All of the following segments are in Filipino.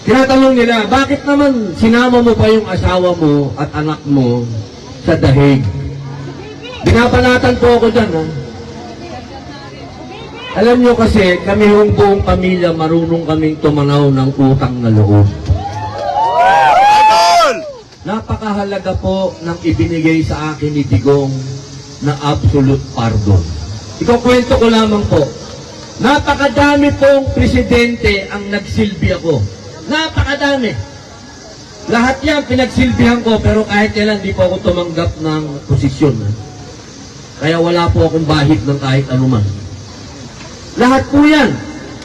Tinatanong nila, bakit naman sinama mo pa yung asawa mo at anak mo sa dahig? Binabanatan po ako dyan, ha? Alam nyo kasi, kami yung buong pamilya, marunong kaming tumanaw ng utang na loob. Napakahalaga po ng ibinigay sa akin ni Digong na absolute pardon. Ikukwento ko lamang po. Napakadami pong presidente ang nagsilbi ako. Napakadami. Lahat yan pinagsilbihan ko, pero kahit kailan di po ako tumanggap ng posisyon. Kaya wala po akong bahid ng kahit anuman. Lahat po yan.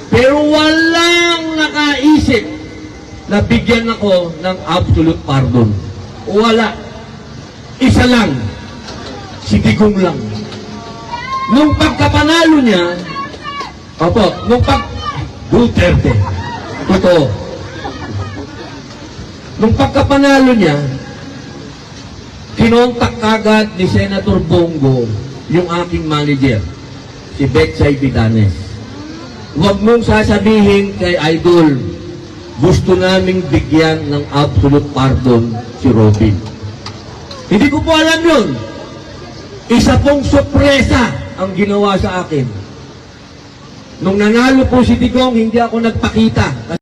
Pero walang nakaisip na bigyan ako ng absolute pardon. Wala. Isa lang. Si Digong lang. Nung pagkapanalo niya, Duterte. Totoo. Nung pagkapanalo niya, kinontak agad ni Senator Bongo yung aking manager, si Betsay Vidanes. Huwag mong sasabihin kay Idol, gusto naming bigyan ng absolute pardon si Robin. Hindi ko po alam yun. Isa pong sorpresa ang ginawa sa akin. Nung nanalo po si Digong, hindi ako nagpakita.